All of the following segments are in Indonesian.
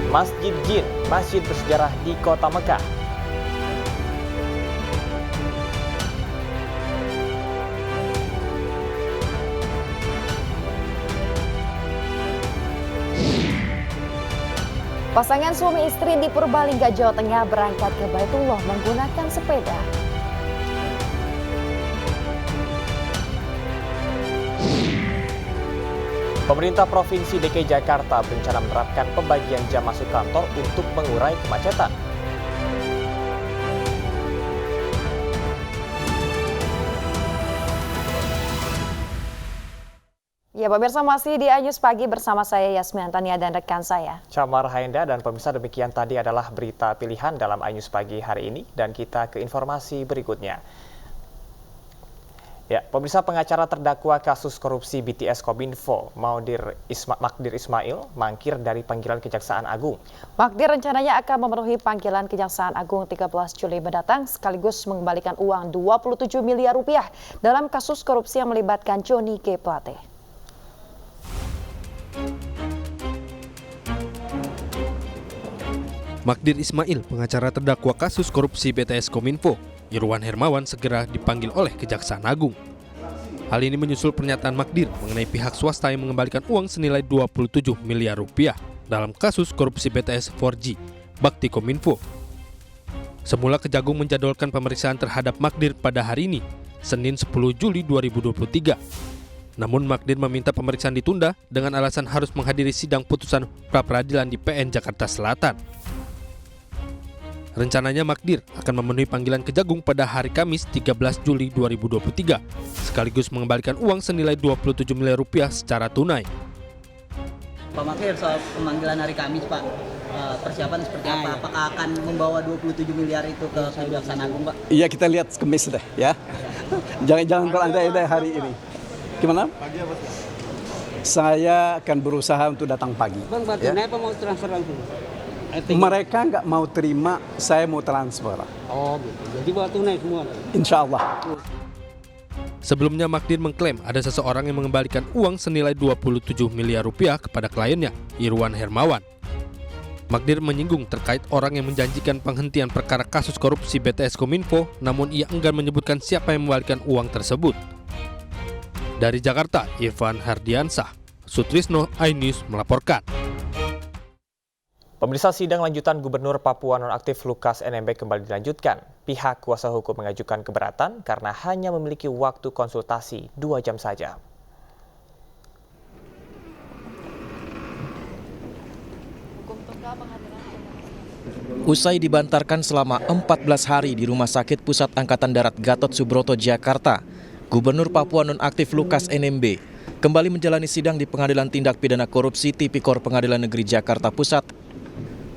Masjid Jin, masjid bersejarah di kota Mekah. Pasangan suami istri di Purbalingga, Jawa Tengah berangkat ke Baitullah menggunakan sepeda. Pemerintah Provinsi DKI Jakarta berencana menerapkan pembagian jam masuk kantor untuk mengurai kemacetan. Ya, pemirsa, masih di iNews Pagi bersama saya Yasmin Antania dan rekan saya Camar Haenda, dan pemirsa, demikian tadi adalah berita pilihan dalam iNews Pagi hari ini, dan kita ke informasi berikutnya. Ya, pemirsa, pengacara terdakwa kasus korupsi BTS Kominfo, Magdir Ismail, mangkir dari panggilan Kejaksaan Agung. Magdir rencananya akan memenuhi panggilan Kejaksaan Agung 13 Juli mendatang sekaligus mengembalikan uang 27 miliar rupiah dalam kasus korupsi yang melibatkan Johnny G. Plate. Magdir Ismail, pengacara terdakwa kasus korupsi BTS Kominfo, Irwan Hermawan segera dipanggil oleh Kejaksaan Agung. Hal ini menyusul pernyataan Magdir mengenai pihak swasta yang mengembalikan uang senilai 27 miliar rupiah dalam kasus korupsi BTS 4G Bakti Kominfo. Semula Kejagung menjadwalkan pemeriksaan terhadap Magdir pada hari ini, Senin 10 Juli 2023. Namun Magdir meminta pemeriksaan ditunda dengan alasan harus menghadiri sidang putusan pra-peradilan di PN Jakarta Selatan. Rencananya Magdir akan memenuhi panggilan Kejagung pada hari Kamis 13 Juli 2023, sekaligus mengembalikan uang senilai 27 miliar rupiah secara tunai. Pak Magdir, soal pemanggilan hari Kamis, Pak, persiapan seperti apa? Apakah akan membawa 27 miliar itu ke Kejaksaan Agung, Pak? Iya, kita lihat Kamis deh, ya. Jangan berandai-andai hari ini. Gimana? Saya akan berusaha untuk datang pagi. Bang, ya. apa mau transfer langsung? Mereka nggak mau terima, saya mau transfer. Oh, gitu. Jadi bawa tunai semua? Insya Allah. Sebelumnya Magdir mengklaim ada seseorang yang mengembalikan uang senilai 27 miliar rupiah kepada kliennya, Irwan Hermawan. Magdir menyinggung terkait orang yang menjanjikan penghentian perkara kasus korupsi BTS Kominfo, namun ia enggan menyebutkan siapa yang mengembalikan uang tersebut. Dari Jakarta, Irfan Hardiansah, Sutrisno, iNews melaporkan. Pemirsa, sidang lanjutan Gubernur Papua nonaktif Lukas NMB kembali dilanjutkan. Pihak kuasa hukum mengajukan keberatan karena hanya memiliki waktu konsultasi 2 jam saja. Usai dibantarkan selama 14 hari di Rumah Sakit Pusat Angkatan Darat Gatot Subroto, Jakarta, Gubernur Papua nonaktif Lukas NMB kembali menjalani sidang di Pengadilan Tindak Pidana Korupsi Tipikor Pengadilan Negeri Jakarta Pusat.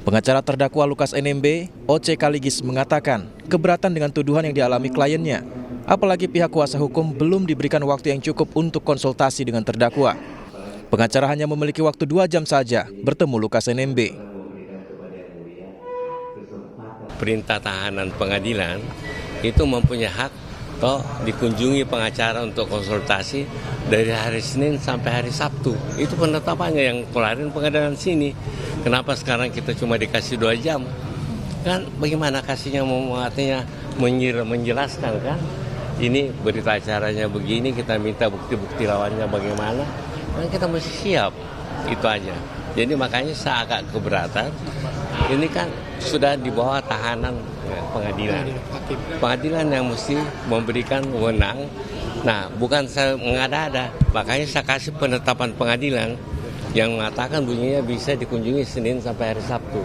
Pengacara terdakwa Lukas NMB, O.C. Kaligis, mengatakan keberatan dengan tuduhan yang dialami kliennya, apalagi pihak kuasa hukum belum diberikan waktu yang cukup untuk konsultasi dengan terdakwa. Pengacara hanya memiliki waktu 2 jam saja bertemu Lukas NMB. Perintah tahanan pengadilan itu mempunyai hak atau dikunjungi pengacara untuk konsultasi dari hari Senin sampai hari Sabtu. Itu penetapannya yang kemarin pengadilan sini. Kenapa sekarang kita cuma dikasih 2 jam? Kan bagaimana kasihnya artinya menjelaskan kan? Ini berita acaranya begini, kita minta bukti-bukti lawannya bagaimana? Kan kita mesti siap, itu aja. Jadi makanya saya agak keberatan. Ini kan sudah di bawah tahanan pengadilan. Pengadilan yang mesti memberikan wewenang. Nah, bukan saya mengada-ada. Makanya saya kasih penetapan pengadilan yang mengatakan bunyinya bisa dikunjungi Senin sampai hari Sabtu.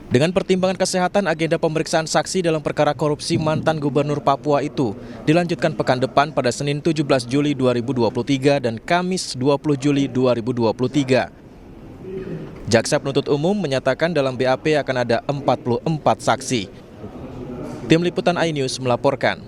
Dengan pertimbangan kesehatan, agenda pemeriksaan saksi dalam perkara korupsi mantan Gubernur Papua itu dilanjutkan pekan depan pada Senin 17 Juli 2023 dan Kamis 20 Juli 2023. Jaksa penuntut umum menyatakan dalam BAP akan ada 44 saksi. Tim Liputan iNews melaporkan.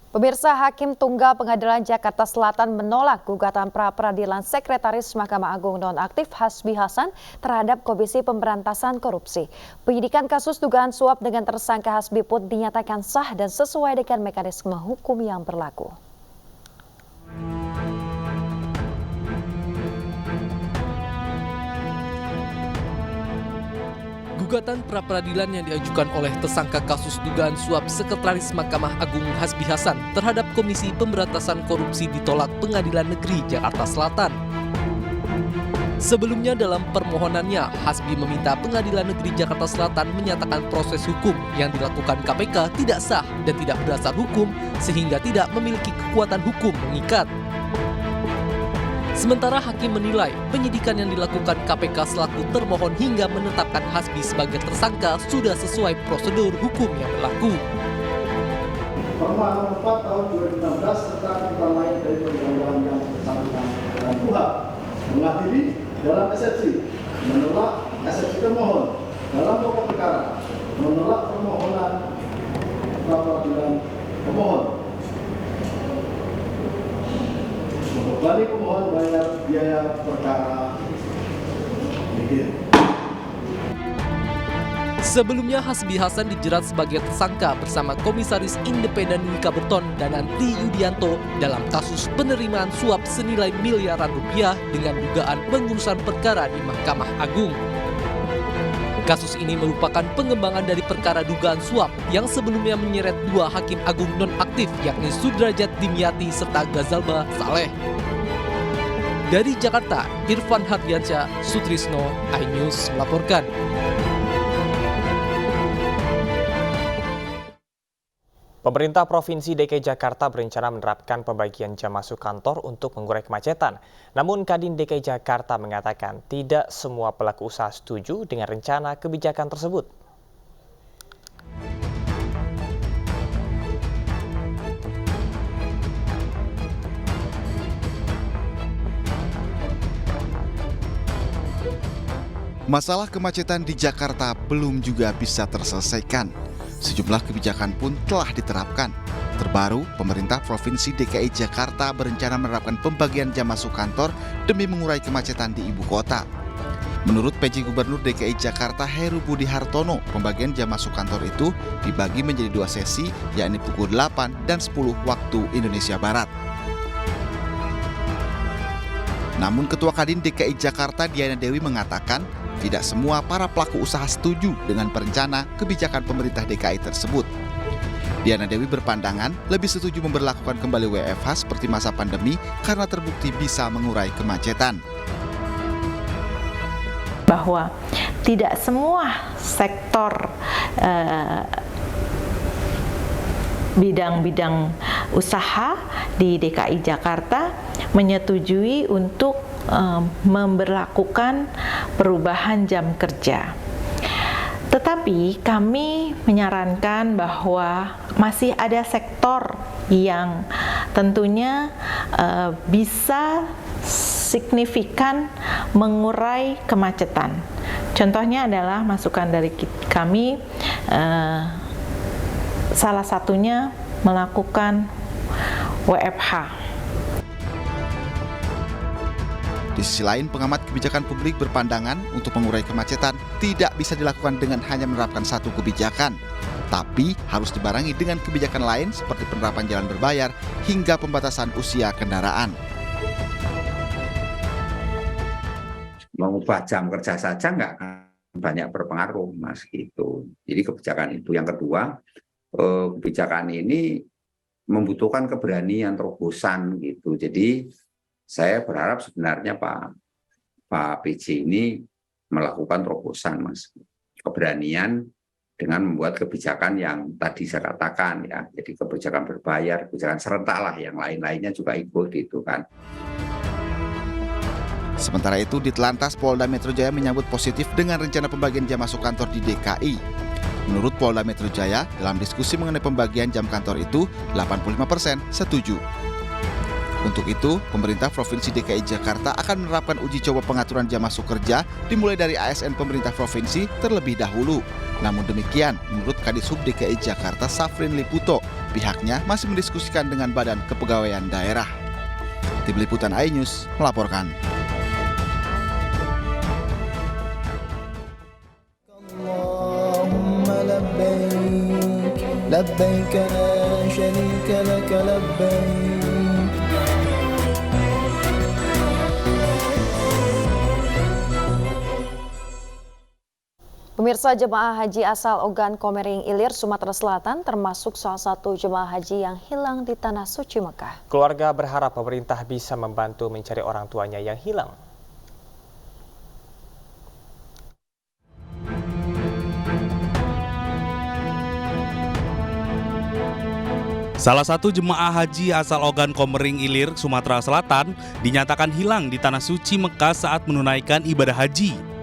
Pemirsa, Hakim Tunggal Pengadilan Jakarta Selatan menolak gugatan pra-peradilan Sekretaris Mahkamah Agung nonaktif Hasbi Hasan terhadap Komisi Pemberantasan Korupsi. Penyidikan kasus dugaan suap dengan tersangka Hasbi pun dinyatakan sah dan sesuai dengan mekanisme hukum yang berlaku. Gugatan pra-peradilan yang diajukan oleh tersangka kasus dugaan suap Sekretaris Mahkamah Agung Hasbi Hasan terhadap Komisi Pemberantasan Korupsi ditolak Pengadilan Negeri Jakarta Selatan. Sebelumnya dalam permohonannya, Hasbi meminta Pengadilan Negeri Jakarta Selatan menyatakan proses hukum yang dilakukan KPK tidak sah dan tidak berdasar hukum sehingga tidak memiliki kekuatan hukum mengikat. Sementara hakim menilai penyidikan yang dilakukan KPK selaku termohon hingga menetapkan Hasbi sebagai tersangka sudah sesuai prosedur hukum yang berlaku. Perma 4 tahun 2016 serta ketentuan lain dari perundang-undangan yang bersangkutan dan kuhap mengadili dalam eksepsi, menolak eksepsi termohon dalam pokok perkara, menolak permohonan pra-peradilan pemohon, membebani pemohon bayar biaya perkara mikir. Sebelumnya Hasbi Hasan dijerat sebagai tersangka bersama Komisaris Independen Wika Berton dan Andri Yudianto dalam kasus penerimaan suap senilai miliaran rupiah dengan dugaan pengurusan perkara di Mahkamah Agung. Kasus ini merupakan pengembangan dari perkara dugaan suap yang sebelumnya menyeret dua hakim agung nonaktif yakni Sudrajat Dimyati serta Gazalba Saleh. Dari Jakarta, Irfan Hardiansyah, Sutrisno, iNews melaporkan. Pemerintah Provinsi DKI Jakarta berencana menerapkan pembagian jam masuk kantor untuk mengurai kemacetan. Namun Kadin DKI Jakarta mengatakan tidak semua pelaku usaha setuju dengan rencana kebijakan tersebut. Masalah kemacetan di Jakarta belum juga bisa terselesaikan. Sejumlah kebijakan pun telah diterapkan. Terbaru, pemerintah Provinsi DKI Jakarta berencana menerapkan pembagian jam masuk kantor demi mengurai kemacetan di ibu kota. Menurut PJ Gubernur DKI Jakarta Heru Budi Hartono, pembagian jam masuk kantor itu dibagi menjadi dua sesi, yakni pukul 8 dan 10 waktu Indonesia Barat. Namun Ketua Kadin DKI Jakarta Diana Dewi mengatakan, tidak semua para pelaku usaha setuju dengan perencana kebijakan pemerintah DKI tersebut. Diana Dewi berpandangan lebih setuju memberlakukan kembali WFH seperti masa pandemi karena terbukti bisa mengurai kemacetan. Bahwa tidak semua sektor bidang-bidang usaha di DKI Jakarta menyetujui untuk memberlakukan perubahan jam kerja. Tetapi kami menyarankan bahwa masih ada sektor yang tentunya bisa signifikan mengurai kemacetan. Contohnya adalah masukan dari kami, salah satunya melakukan WFH. Di sisi lain, pengamat kebijakan publik berpandangan untuk mengurai kemacetan tidak bisa dilakukan dengan hanya menerapkan satu kebijakan, tapi harus dibarengi dengan kebijakan lain seperti penerapan jalan berbayar hingga pembatasan usia kendaraan. Mengubah jam kerja saja nggak akan banyak berpengaruh, Mas, gitu. Jadi kebijakan itu. Yang kedua, kebijakan ini membutuhkan keberanian, terobosan gitu. Jadi saya berharap sebenarnya Pak PJ ini melakukan terobosan, Mas. Keberanian dengan membuat kebijakan yang tadi saya katakan ya. Jadi kebijakan berbayar, kebijakan serentak lah, yang lain-lainnya juga ikut gitu kan. Sementara itu, Ditlantas Polda Metro Jaya menyambut positif dengan rencana pembagian jam masuk kantor di DKI. Menurut Polda Metro Jaya, dalam diskusi mengenai pembagian jam kantor itu, 85% setuju. Untuk itu, pemerintah Provinsi DKI Jakarta akan menerapkan uji coba pengaturan jam masuk kerja dimulai dari ASN pemerintah provinsi terlebih dahulu. Namun demikian, menurut Kadishub DKI Jakarta Safrin Liputo, pihaknya masih mendiskusikan dengan Badan Kepegawaian Daerah. Tim Liputan iNews melaporkan. لبيك لا شريك لك لبيك. Pemirsa, jemaah haji asal Ogan Komering Ilir, Sumatera Selatan termasuk salah satu jemaah haji yang hilang di Tanah Suci Mekah. Keluarga berharap pemerintah bisa membantu mencari orang tuanya yang hilang. Salah satu jemaah haji asal Ogan Komering Ilir, Sumatera Selatan dinyatakan hilang di Tanah Suci Mekah saat menunaikan ibadah haji.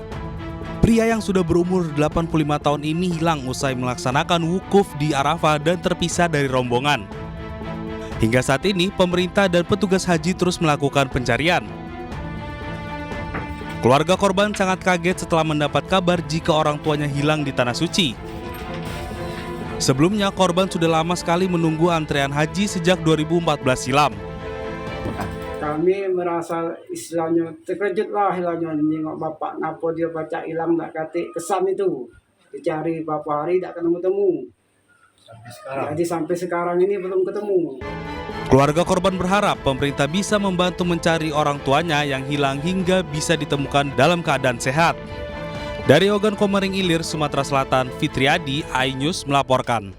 Pria yang sudah berumur 85 tahun ini hilang usai melaksanakan wukuf di Arafah dan terpisah dari rombongan. Hingga saat ini, pemerintah dan petugas haji terus melakukan pencarian. Keluarga korban sangat kaget setelah mendapat kabar jika orang tuanya hilang di Tanah Suci. Sebelumnya, korban sudah lama sekali menunggu antrean haji sejak 2014 silam. Kami merasa istilahnya terkejut lah hilangnya, nengok bapak ngapa dia baca hilang tak kata kesan itu, dicari beberapa hari tak ketemu-temu. Jadi sampai sekarang ini belum ketemu. Keluarga korban berharap pemerintah bisa membantu mencari orang tuanya yang hilang hingga bisa ditemukan dalam keadaan sehat. Dari Ogan Komering Ilir, Sumatera Selatan, Fitriadi, iNews melaporkan.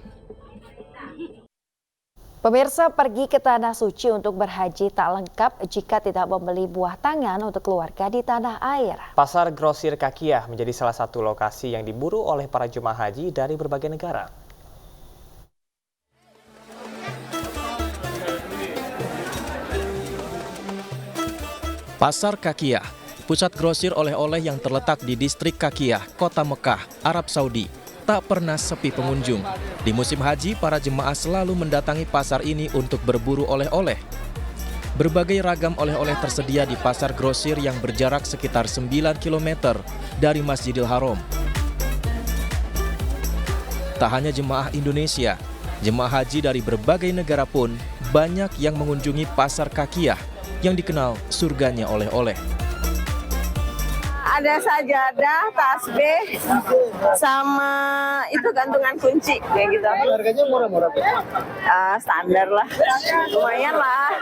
Pemirsa, pergi ke Tanah Suci untuk berhaji tak lengkap jika tidak membeli buah tangan untuk keluarga di tanah air. Pasar grosir Kakiyah menjadi salah satu lokasi yang diburu oleh para jemaah haji dari berbagai negara. Pasar Kakiyah, pusat grosir oleh-oleh yang terletak di distrik Kakiyah, Kota Mekah, Arab Saudi, tak pernah sepi pengunjung. Di musim haji, para jemaah selalu mendatangi pasar ini untuk berburu oleh-oleh. Berbagai ragam oleh-oleh tersedia di pasar grosir yang berjarak sekitar 9 km dari Masjidil Haram. Tak hanya jemaah Indonesia, jemaah haji dari berbagai negara pun banyak yang mengunjungi pasar Kakiyah yang dikenal surganya oleh-oleh. Ada sajadah, tasbih, sama itu gantungan kunci kayak gitu. Harganya murah-murah, standar lah, lumayan lah.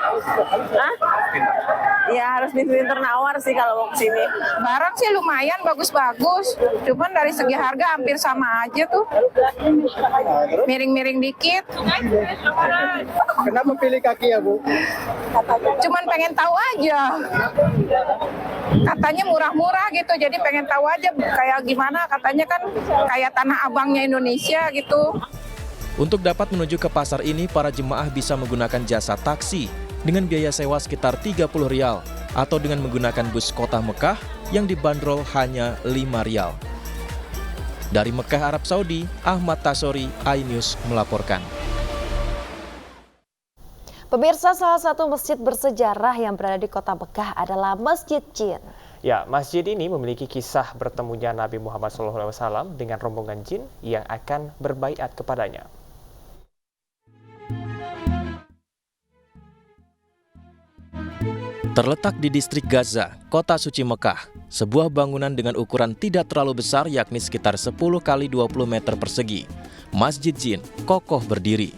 Ya harus pinter-pinter nawar sih kalau mau kesini. Barang sih lumayan, bagus-bagus. Cuman dari segi harga hampir sama aja tuh. Miring-miring dikit. Kenapa pilih kaki ya, Bu? Cuman pengen tahu aja. Katanya murah-murah gitu, jadi pengen tahu aja kayak gimana. Katanya kan kayak Tanah Abangnya Indonesia gitu. Untuk dapat menuju ke pasar ini, para jemaah bisa menggunakan jasa taksi dengan biaya sewa sekitar 30 rial atau dengan menggunakan bus kota Mekah yang dibanderol hanya 5 rial. Dari Mekah, Arab Saudi, Ahmad Tasori, iNews melaporkan. Pemirsa, salah satu masjid bersejarah yang berada di kota Mekah adalah Masjid Jin. Ya, masjid ini memiliki kisah bertemunya Nabi Muhammad SAW dengan rombongan jin yang akan berbaiat kepadanya. Terletak di distrik Gaza, kota suci Mekah, sebuah bangunan dengan ukuran tidak terlalu besar yakni sekitar 10 kali 20 meter persegi. Masjid Jin kokoh berdiri.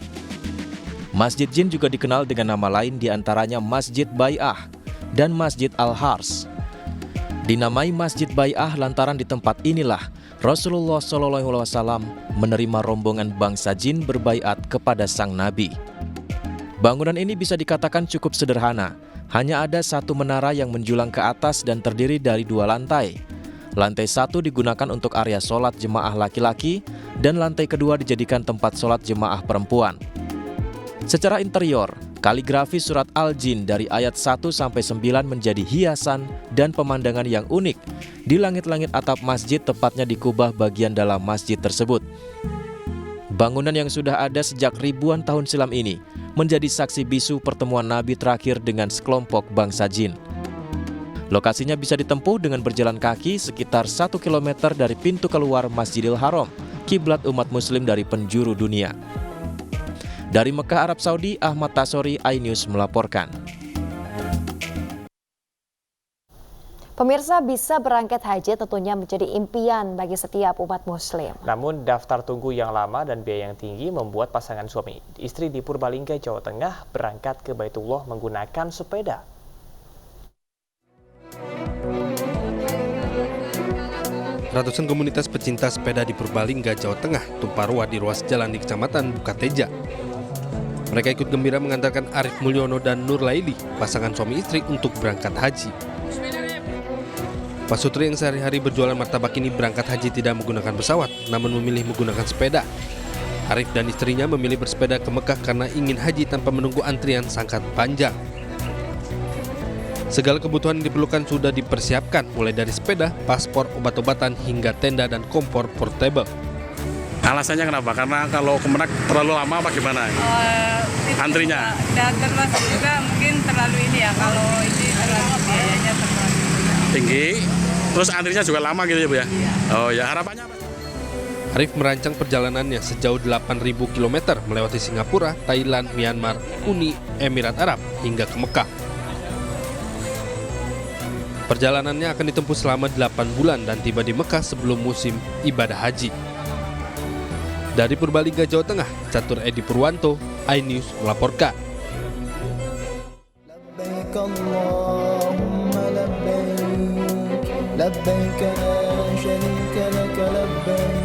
Masjid Jin juga dikenal dengan nama lain diantaranya Masjid Bai'ah dan Masjid Al-Hars. Dinamai Masjid Bai'ah lantaran di tempat inilah Rasulullah SAW menerima rombongan bangsa jin berbaiat kepada sang Nabi. Bangunan ini bisa dikatakan cukup sederhana. Hanya ada satu menara yang menjulang ke atas dan terdiri dari 2 lantai. Lantai 1 digunakan untuk area sholat jemaah laki-laki dan lantai kedua dijadikan tempat sholat jemaah perempuan. Secara interior, kaligrafi surat Al-Jin dari ayat 1-9 menjadi hiasan dan pemandangan yang unik di langit-langit atap masjid, tepatnya di kubah bagian dalam masjid tersebut. Bangunan yang sudah ada sejak ribuan tahun silam ini menjadi saksi bisu pertemuan Nabi terakhir dengan sekelompok bangsa jin. Lokasinya bisa ditempuh dengan berjalan kaki sekitar 1 km dari pintu keluar Masjidil Haram, kiblat umat muslim dari penjuru dunia. Dari Mekah, Arab Saudi, Ahmad Tasori, iNews melaporkan. Pemirsa, bisa berangkat haji tentunya menjadi impian bagi setiap umat muslim. Namun daftar tunggu yang lama dan biaya yang tinggi membuat pasangan suami istri di Purbalingga, Jawa Tengah berangkat ke Baitullah menggunakan sepeda. Ratusan komunitas pecinta sepeda di Purbalingga, Jawa Tengah tumpah ruah di ruas jalan di Kecamatan Bukateja. Mereka ikut gembira mengantarkan Arif Mulyono dan Nur Laili, pasangan suami istri, untuk berangkat haji. Pak Sutri yang sehari-hari berjualan martabak ini berangkat haji tidak menggunakan pesawat, namun memilih menggunakan sepeda. Arif dan istrinya memilih bersepeda ke Mekah karena ingin haji tanpa menunggu antrian sangat panjang. Segala kebutuhan yang diperlukan sudah dipersiapkan, mulai dari sepeda, paspor, obat-obatan, hingga tenda dan kompor portable. Alasannya kenapa? Karena kalau ke Merak terlalu lama apa gimana? Antrinya? Dan termasuk juga mungkin terlalu ini ya, kalau ini terlalu biayanya terlalu tinggi, terus antrinya juga lama gitu ya Bu ya? Iya. Oh ya, harapannya apa? Arif merancang perjalanannya sejauh 8.000 km melewati Singapura, Thailand, Myanmar, Uni Emirat Arab, hingga ke Mekah. Perjalanannya akan ditempuh selama 8 bulan dan tiba di Mekah sebelum musim ibadah haji. Dari Purbalingga, Jawa Tengah, Catur Edi Purwanto, iNews melaporkan. لبيك اللهم لبيك لبيك لا شريك لك لبيك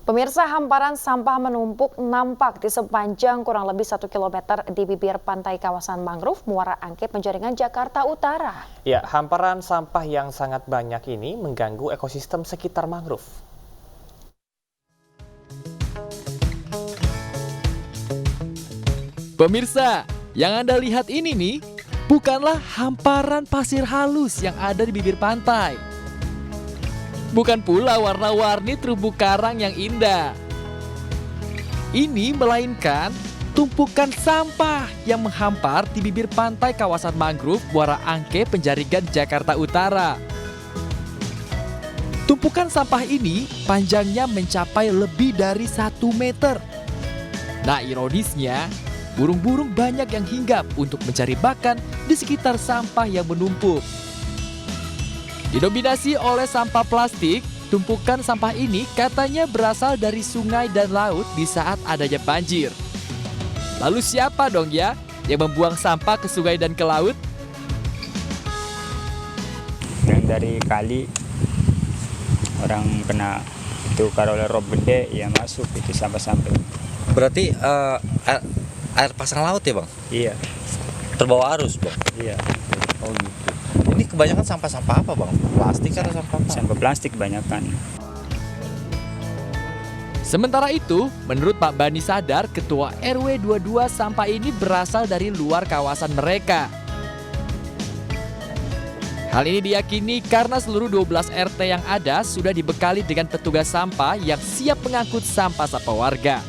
Pemirsa, hamparan sampah menumpuk nampak di sepanjang kurang lebih 1 km di bibir pantai kawasan mangrove Muara Angke, Penjaringan, Jakarta Utara. Ya, hamparan sampah yang sangat banyak ini mengganggu ekosistem sekitar mangrove. Pemirsa, yang Anda lihat ini nih, bukanlah hamparan pasir halus yang ada di bibir pantai. Bukan pula warna-warni terumbu karang yang indah. Ini melainkan tumpukan sampah yang menghampar di bibir pantai kawasan mangrove Muara Angke, Penjaringan, Jakarta Utara. Tumpukan sampah ini panjangnya mencapai lebih dari 1 meter. Nah, ironisnya, burung-burung banyak yang hinggap untuk mencari makan di sekitar sampah yang menumpuk. Didominasi oleh sampah plastik, tumpukan sampah ini katanya berasal dari sungai dan laut di saat adanya banjir. Lalu siapa dong ya yang membuang sampah ke sungai dan ke laut? Yang dari kali orang kena itu kalau rob gede ya masuk itu sampah-sampah. Berarti air pasang laut ya Bang? Iya. Terbawa arus Bang? Iya. Oh gitu. Ini kebanyakan sampah-sampah apa Bang? Plastik atau sampah apa? Sampah plastik kebanyakan. Sementara itu, menurut Pak Bani Sadar, Ketua RW 22, sampah ini berasal dari luar kawasan mereka. Hal ini diyakini karena seluruh 12 RT yang ada sudah dibekali dengan petugas sampah yang siap mengangkut sampah-sampah warga.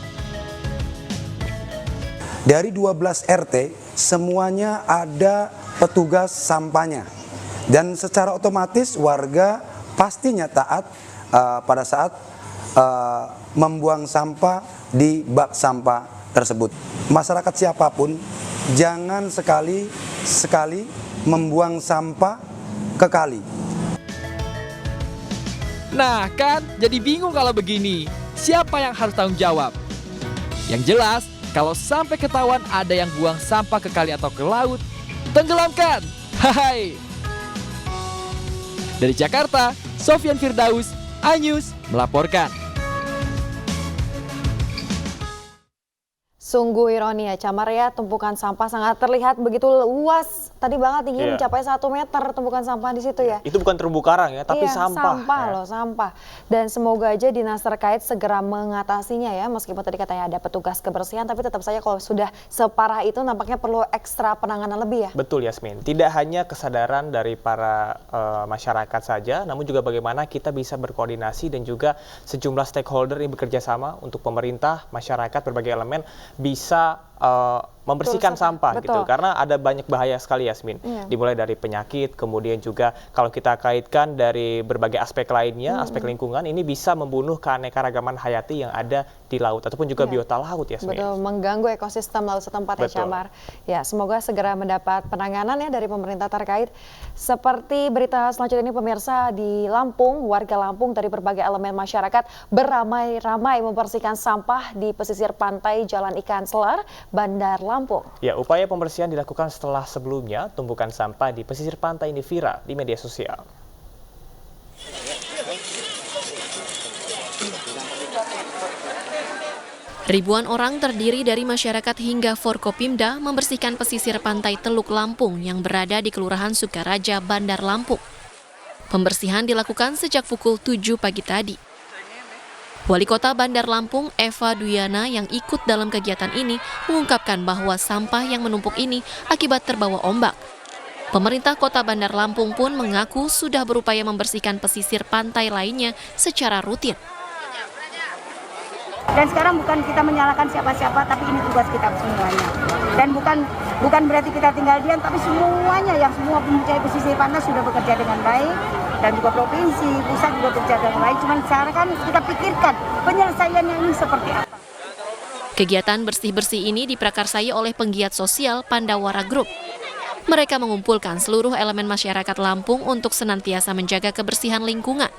Dari 12 RT, semuanya ada petugas sampahnya. Dan secara otomatis warga pastinya taat pada saat membuang sampah di bak sampah tersebut. Masyarakat siapapun jangan sekali-sekali membuang sampah ke kali. Nah kan, jadi bingung kalau begini. Siapa yang harus tanggung jawab? Yang jelas, kalau sampai ketahuan ada yang buang sampah ke kali atau ke laut, tenggelamkan! Hai! Dari Jakarta, Sofyan Firdaus, iNews melaporkan. Sungguh ironi ya, Camar ya, tumpukan sampah sangat terlihat begitu luas. Tadi banget tinggi mencapai 1 meter tumpukan sampah di situ ya. Itu bukan terumbu karang ya, tapi sampah. Sampah loh, sampah. Dan semoga aja dinas terkait segera mengatasinya ya, meskipun tadi katanya ada petugas kebersihan, tapi tetap saja kalau sudah separah itu nampaknya perlu ekstra penanganan lebih ya. Betul Yasmin, tidak hanya kesadaran dari para masyarakat saja, namun juga bagaimana kita bisa berkoordinasi dan juga sejumlah stakeholder yang bekerja sama untuk pemerintah, masyarakat, berbagai elemen bisa membersihkan sampah gitu, karena ada banyak bahaya sekali Yasmin. Dimulai dari penyakit, kemudian juga kalau kita kaitkan dari berbagai aspek lainnya, aspek lingkungan, ini bisa membunuh keanekaragaman hayati yang ada di laut ataupun juga biota laut ya. Betul, mengganggu ekosistem laut setempat ya Syamar. Ya, semoga segera mendapat penanganan ya dari pemerintah terkait. Seperti berita selanjutnya ini pemirsa, di Lampung, warga Lampung dari berbagai elemen masyarakat beramai-ramai membersihkan sampah di pesisir pantai Jalan Ikan Selar, Bandar Lampung. Ya, upaya pembersihan dilakukan setelah sebelumnya tumpukan sampah di pesisir pantai ini viral di media sosial. Ribuan orang terdiri dari masyarakat hingga Forkopimda membersihkan pesisir pantai Teluk Lampung yang berada di Kelurahan Sukaraja, Bandar Lampung. Pembersihan dilakukan sejak pukul 7 pagi tadi. Wali Kota Bandar Lampung, Eva Duyana, yang ikut dalam kegiatan ini mengungkapkan bahwa sampah yang menumpuk ini akibat terbawa ombak. Pemerintah Kota Bandar Lampung pun mengaku sudah berupaya membersihkan pesisir pantai lainnya secara rutin. Dan sekarang bukan kita menyalahkan siapa-siapa, tapi ini tugas kita semuanya. Dan bukan berarti kita tinggal diam, tapi semuanya yang semua mempunyai pesisir pantai sudah bekerja dengan baik, dan juga provinsi, pusat juga bekerja dengan baik. Cuman sekarang kan kita pikirkan penyelesaiannya ini seperti apa. Kegiatan bersih-bersih ini diprakarsai oleh penggiat sosial Pandawara Group. Mereka mengumpulkan seluruh elemen masyarakat Lampung untuk senantiasa menjaga kebersihan lingkungan.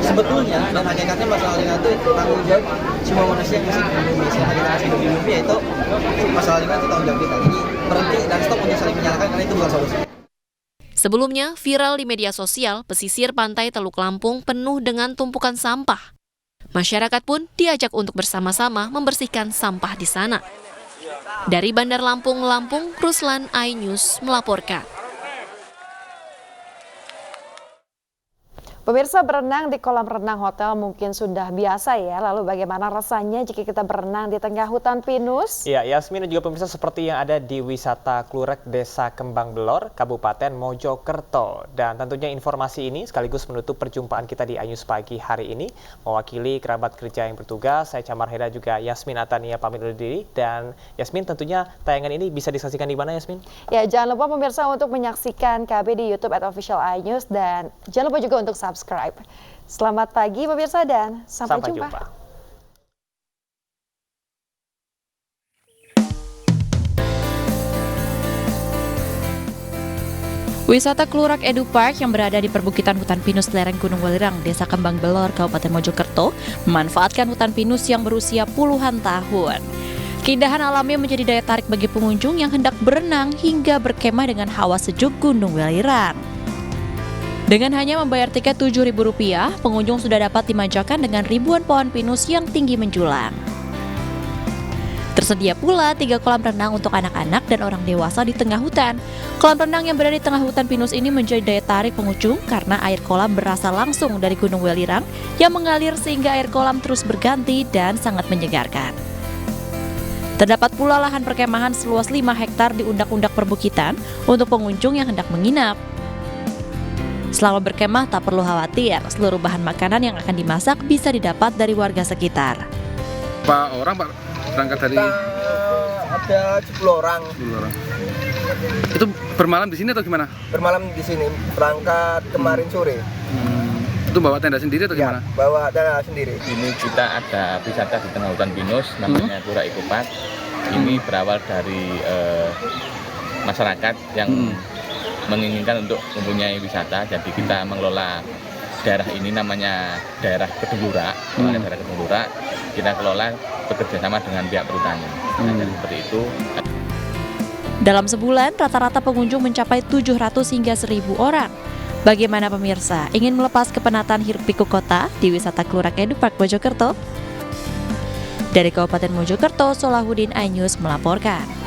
Sebetulnya dan hakikatnya masalah lingkungan itu tanggung jawab semua manusia yang masih di bumi. Selama kita masih di bumi, yaitu masalah lingkungan itu tanggung jawab kita. Jadi berhenti dan stop untuk saling menyalahkan, karena itu bukan solusi. Sebelumnya, viral di media sosial, pesisir pantai Teluk Lampung penuh dengan tumpukan sampah. Masyarakat pun diajak untuk bersama-sama membersihkan sampah di sana. Dari Bandar Lampung, Ruslan, iNews melaporkan. Pemirsa, berenang di kolam renang hotel mungkin sudah biasa ya. Lalu bagaimana rasanya jika kita berenang di tengah hutan pinus? Ya, Yasmin dan juga pemirsa, seperti yang ada di wisata Klurek Desa Kembang Belor, Kabupaten Mojokerto. Dan tentunya informasi ini sekaligus menutup perjumpaan kita di iNews pagi hari ini. Mewakili kerabat kerja yang bertugas, saya Camar Heda, juga Yasmin Atania pamit undur diri. Dan Yasmin, tentunya tayangan ini bisa disaksikan di mana, Yasmin? Ya, jangan lupa pemirsa untuk menyaksikan KB di YouTube @official iNews, dan jangan lupa juga untuk subscribe. Selamat pagi pemirsa dan sampai jumpa. Wisata Klurak Edu Park yang berada di perbukitan hutan pinus lereng Gunung Welirang, Desa Kembang Belor, Kabupaten Mojokerto, memanfaatkan hutan pinus yang berusia puluhan tahun. Keindahan alami menjadi daya tarik bagi pengunjung yang hendak berenang hingga berkemah dengan hawa sejuk Gunung Welirang. Dengan hanya membayar tiket Rp7.000, pengunjung sudah dapat dimanjakan dengan ribuan pohon pinus yang tinggi menjulang. Tersedia pula 3 kolam renang untuk anak-anak dan orang dewasa di tengah hutan. Kolam renang yang berada di tengah hutan pinus ini menjadi daya tarik pengunjung karena air kolam berasal langsung dari Gunung Welirang yang mengalir sehingga air kolam terus berganti dan sangat menyegarkan. Terdapat pula lahan perkemahan seluas 5 hektar di undak-undak perbukitan untuk pengunjung yang hendak menginap. Selama berkemah tak perlu khawatir, seluruh bahan makanan yang akan dimasak bisa didapat dari warga sekitar. Berapa orang Pak berangkat dari? Ada 10 orang. 10 orang. Itu bermalam di sini atau gimana? Bermalam di sini, berangkat kemarin sore. Itu bawa tenda sendiri atau gimana? Bawa tenda sendiri. Ini kita ada wisata di tengah hutan pinus, namanya Pura Ekopark. Ini berawal dari masyarakat yang menginginkan untuk mempunyai wisata, jadi kita mengelola daerah ini, namanya daerah Kedung-Lurak. Daerah Kedung-Lurak kita kelola bekerjasama dengan pihak perhutani. Jadi seperti itu. Dalam sebulan, rata-rata pengunjung mencapai 700 hingga 1.000 orang. Bagaimana pemirsa, ingin melepas kepenatan hiruk-pikuk kota di wisata Klurak Edu Park Mojokerto? Dari Kabupaten Mojokerto, Solahuddin, iNews melaporkan.